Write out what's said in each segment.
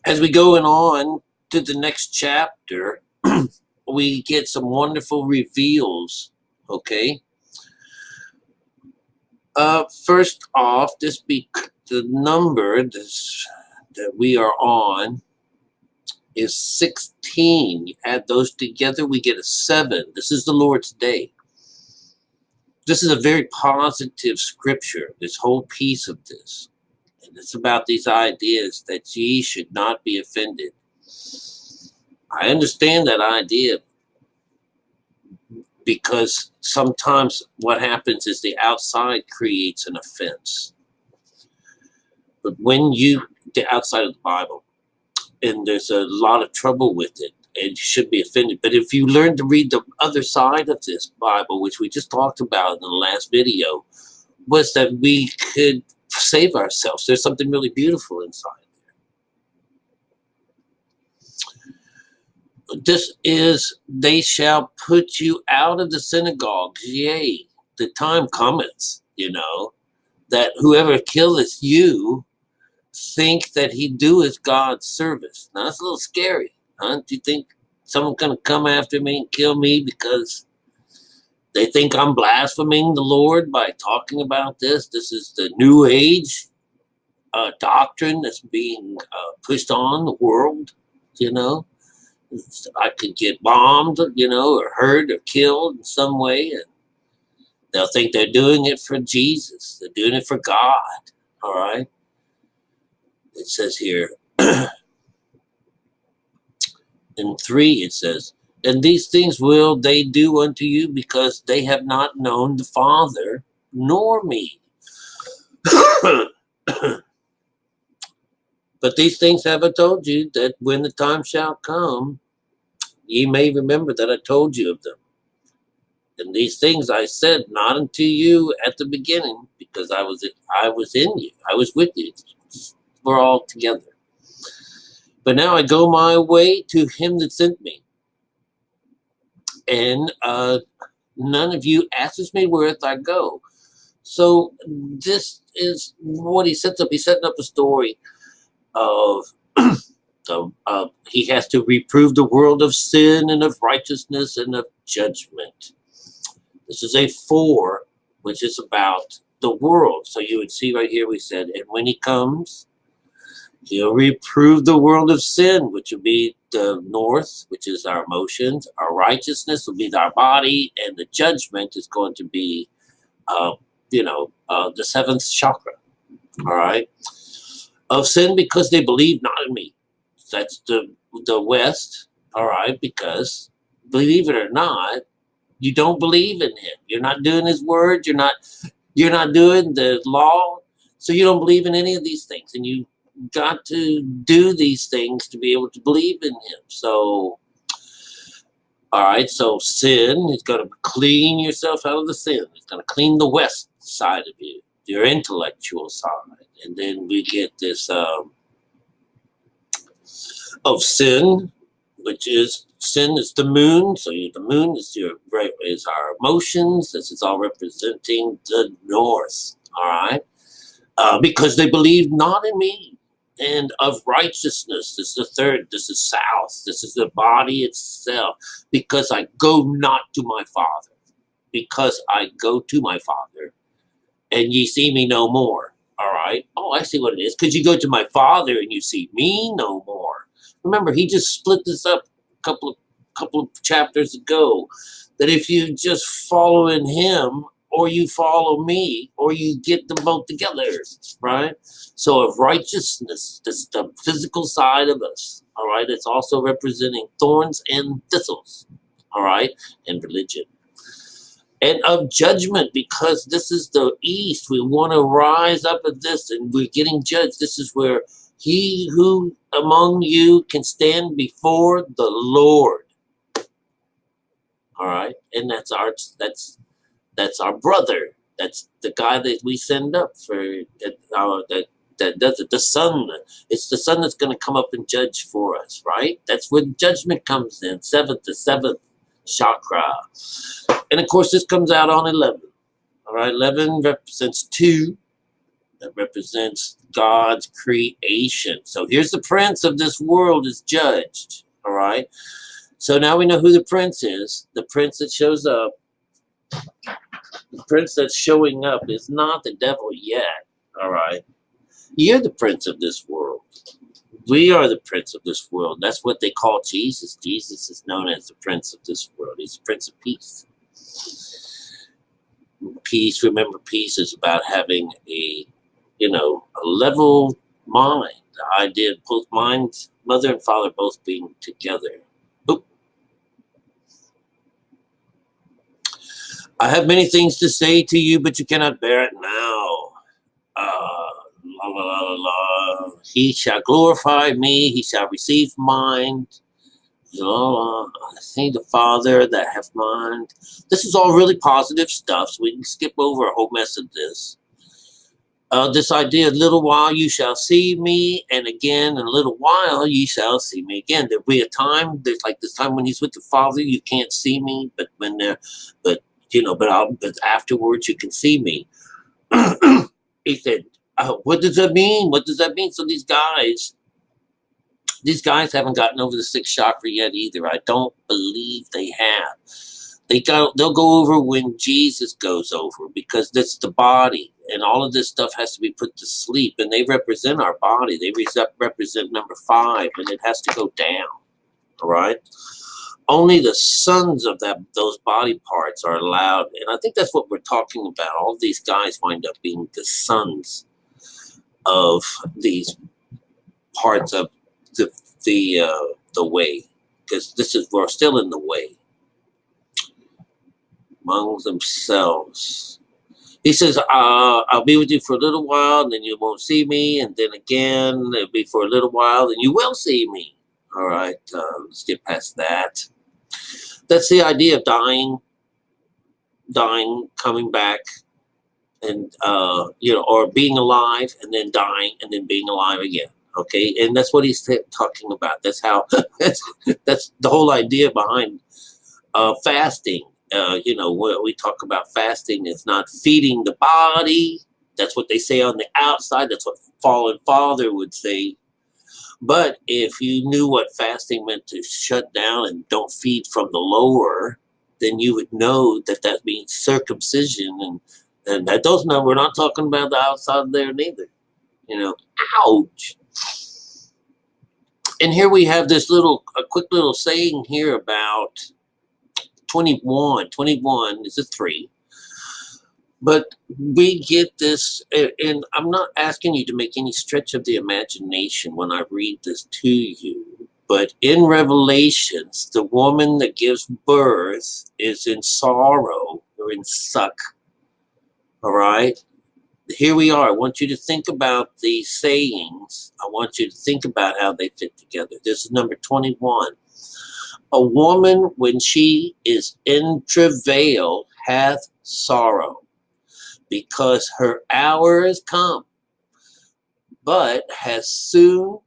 As we go on to the next chapter, we get some wonderful reveals. Okay. First off, the number that we are on is 16. You add those together, we get a 7. This is the Lord's day. This is a very positive scripture, this whole piece of this. And it's about these ideas that ye should not be offended. I understand that idea because sometimes what happens is the outside creates an offense. But when the outside of the Bible, and there's a lot of trouble with it, and you should be offended. But if you learn to read the other side of this Bible, which we just talked about in the last video, was that we could save ourselves. There's something really beautiful inside there. This is, they shall put you out of the synagogues. Yea, the time cometh, that whoever killeth you, think that he doeth God's service. Now that's a little scary, huh? Do you think someone's going to come after me and kill me because they think I'm blaspheming the Lord by talking about this? This is the New Age doctrine that's being pushed on the world, I could get bombed, or hurt or killed in some way, and they'll think they're doing it for Jesus. They're doing it for God, all right? It says here, in 3 it says, and these things will they do unto you because they have not known the Father nor me. But these things have I told you, that when the time shall come, ye may remember that I told you of them. And these things I said not unto you at the beginning, because I was in you, I was with you. We're all together. But now I go my way to him that sent me. And none of you asks me whereth I go. So this is what he sets up. He's setting up a story of he has to reprove the world of sin and of righteousness and of judgment. This is a 4, which is about the world. So you would see right here, we said, and when he comes, he'll reprove the world of sin, which will be the north, which is our emotions. Our righteousness will be our body, and the judgment is going to be, the 7th chakra. All right, of sin, because they believe not in me. That's the West. All right, because believe it or not, you don't believe in him. You're not doing his word. You're not doing the law. So you don't believe in any of these things, and you got to do these things to be able to believe in him. So, all right, so sin is going to clean yourself out of the sin. It's going to clean the west side of you, your intellectual side. And then we get this of sin, which is, sin is the moon. So the moon is our emotions. This is all representing the north, all right? Because they believe not in me. And of righteousness, this is the 3rd, this is south, this is the body itself, because I go not to my Father, because I go to my Father, and ye see me no more, all right? Oh, I see what it is, because you go to my Father and you see me no more. Remember, he just split this up a couple of chapters ago, that if you just follow in him, or you follow me, or you get them both together, right? So of righteousness, this is the physical side of us, all right? It's also representing thorns and thistles, all right? And religion. And of judgment, because this is the east. We want to rise up of this, and we're getting judged. This is where he who among you can stand before the Lord, all right? And that's our brother. That's the guy that we send up for that does it. The son. It's the son that's going to come up and judge for us, right? That's where judgment comes in. The 7th chakra. And of course, this comes out on 11. All right, 11 represents 2. that represents God's creation. So here's the prince of this world is judged. All right. So now we know who the prince is. The prince that shows up, the prince that's showing up is not the devil yet. All right. You're the prince of this world. We are the prince of this world. That's what they call Jesus. Jesus is known as the prince of this world. He's the prince of peace. Peace, remember, peace is about having a level mind. The idea of both minds, mother and father both being together. Oop. I have many things to say to you, but you cannot bear it now. La, la, la, la, la. He shall glorify me. He shall receive mine. I see the Father that have mind. This is all really positive stuff, so we can skip over a whole mess of this. This idea, a little while you shall see me, and again in a little while you shall see me again. There'll be a time, there's like this time when he's with the Father, you can't see me, but when they're, but afterwards you can see me. He said, what does that mean? What does that mean? So these guys haven't gotten over the sixth chakra yet either. I don't believe they have. They'll go over when Jesus goes over, because that's the body, and all of this stuff has to be put to sleep, and they represent our body. They represent number 5, and it has to go down. All right. Only the sons of those body parts are allowed, and I think that's what we're talking about. All of these guys wind up being the sons of these parts of the way, because we're still in the way among themselves. He says, I'll be with you for a little while, and then you won't see me, and then again it'll be for a little while, and you will see me. All right, let's get past that. That's the idea of dying, coming back, and or being alive and then dying and then being alive again. Okay, and that's what he's talking about. That's how that's the whole idea behind fasting. When we talk about fasting, it's not feeding the body. That's what they say on the outside. That's what Fallen Father would say. But if you knew what fasting meant, to shut down and don't feed from the lower, then you would know that means circumcision, and that does not. We're not talking about the outside there neither. Ouch. And here we have this a quick little saying here about 21. 21 is a 3. But we get this, and I'm not asking you to make any stretch of the imagination when I read this to you, but in Revelations, the woman that gives birth is in sorrow or in suck. All right? Here we are. I want you to think about these sayings. I want you to think about how they fit together. This is number 21. A woman, when she is in travail, hath sorrow, because her hour is come. But as soon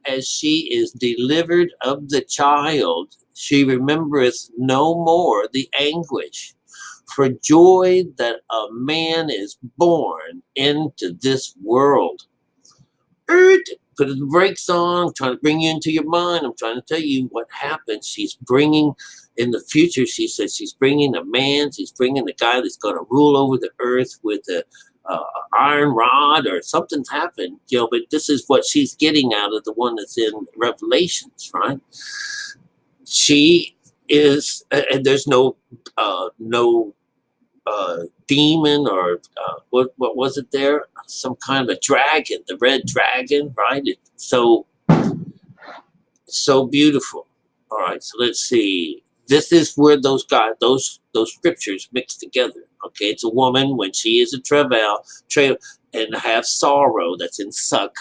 as she is delivered of the child, she remembereth no more the anguish for joy that a man is born into this world. Put the brakes on. I'm trying to bring you into your mind. I'm trying to tell you what happens. She's bringing, in the future, she says she's bringing a man. She's bringing the guy that's going to rule over the earth with a iron rod, or something's happened. But this is what she's getting out of the one that's in Revelations, right? She is, and there's no demon, or what was it there? Some kind of a dragon, the red dragon, right? It's so beautiful. All right, so let's see. This is where those scriptures mix together. Okay, it's a woman when she is in travail and have sorrow, that's in suck,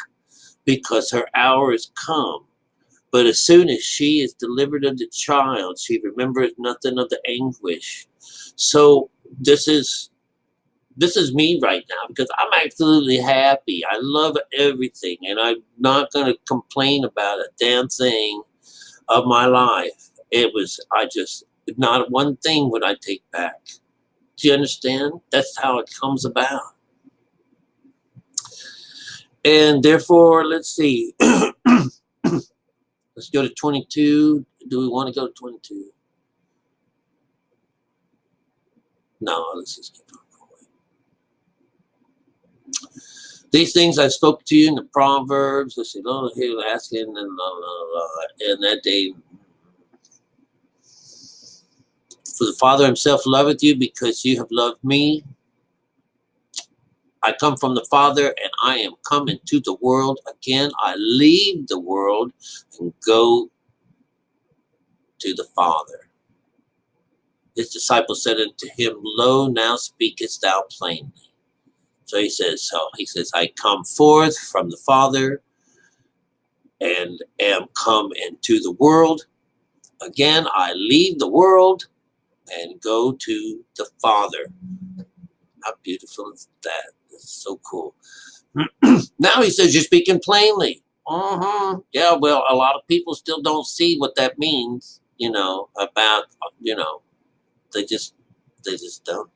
because her hour is come. But as soon as she is delivered of the child, she remembers nothing of the anguish. So this is me right now, because I'm absolutely happy. I love everything, and I'm not going to complain about a damn thing of my life. Not one thing would I take back. Do you understand? That's how it comes about. And therefore, let's see. Let's go to 22. Do we want to go to 22? No, let's just keep on going. These things I spoke to you in the Proverbs. Let's see, Lord, here asking, and that day. For the Father himself loveth you because you have loved me. I come from the Father, and I am come into the world. Again, I leave the world and go to the Father. His disciples said unto him, Lo, now speakest thou plainly. So he says, I come forth from the Father and am come into the world. Again, I leave the world and go to the Father. How beautiful is that? That's so cool. Now he says, you're speaking plainly. Yeah, well, a lot of people still don't see what that means, about, they just don't.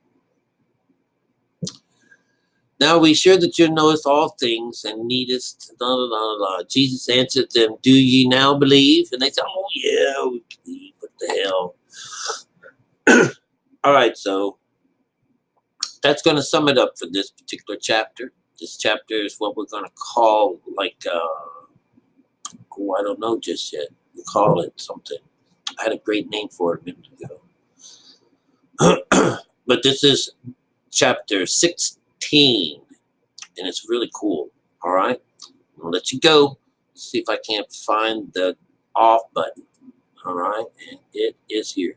Now we sure that you knowest all things and needest, Jesus answered them, do ye now believe? And they said, oh yeah, we believe. What the hell? All right, so that's going to sum it up for this particular chapter. This chapter is what we're going to call, I don't know just yet. We'll call it something. I had a great name for it a minute ago. But this is chapter 16, and it's really cool. All right? I'll let you go. See if I can't find the off button. All right? And it is here.